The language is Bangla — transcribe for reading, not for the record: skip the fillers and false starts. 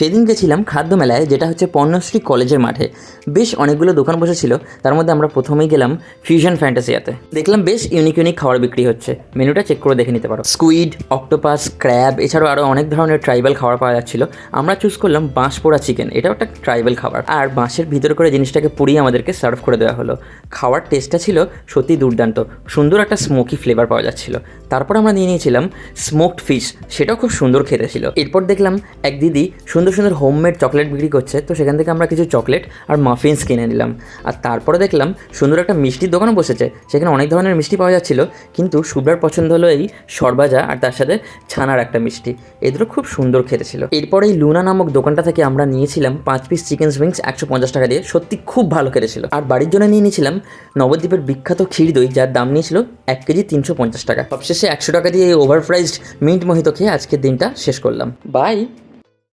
সেদিন গেছিলাম খাদ্য মেলায়, যেটা হচ্ছে পর্ণশ্রী কলেজের মাঠে। বেশ অনেকগুলো দোকান বসেছিল, তার মধ্যে আমরা প্রথমেই গেলাম ফিউশন ফ্যান্টাসিয়াতে। দেখলাম বেশ ইউনিক ইউনিক খাবার বিক্রি হচ্ছে, মেনুটা চেক করে দেখে নিতে পারো। স্কুইড, অক্টোপাস, ক্র্যাব, এছাড়াও আরও অনেক ধরনের ট্রাইবাল খাবার পাওয়া যাচ্ছিল। আমরা চুজ করলাম বাঁশ পোড়া চিকেন, এটাও একটা ট্রাইবাল খাবার, আর বাঁশের ভিতরে করে জিনিসটাকে পুড়িয়ে আমাদেরকে সার্ভ করে দেওয়া হলো। খাওয়ার টেস্টটা ছিল সত্যি দুর্দান্ত, সুন্দর একটা স্মোকি ফ্লেভার পাওয়া যাচ্ছিল। তারপর আমরা নিয়ে নিয়েছিলাম স্মোকড ফিশ, সেটাও খুব সুন্দর খেতে ছিল। এরপর দেখলাম এক দিদি সুন্দর সুন্দর হোমমেড চকলেট বিক্রি করছে, তো সেখান থেকে আমরা কিছু চকলেট আর মাফিনস কিনে নিলাম। আর তারপরে দেখলাম সুন্দর একটা মিষ্টির দোকানও বসেছে, সেখানে অনেক ধরনের মিষ্টি পাওয়া যাচ্ছিল, কিন্তু শুভ্রার পছন্দ হলো এই সরবাজা আর তার সাথে ছানার একটা মিষ্টি, এগুলো খুব সুন্দর খেতে ছিল। এরপর এই লুনা নামক দোকানটা থেকে আমরা নিয়েছিলাম 5 পিস চিকেন উইংস 150 টাকা দিয়ে, সত্যি খুব ভালো খেতে ছিল। আর বাড়ির জন্য নিয়ে নিয়েছিলাম নবদ্বীপের বিখ্যাত ক্ষীর দই, যার দাম নিয়েছিল 1 কেজি 350 টাকা। সবশেষে 100 টাকা দিয়ে এই ওভারপ্রাইজড মিন্ট মোহিতো খেয়ে আজকের দিনটা শেষ করলাম। বাই।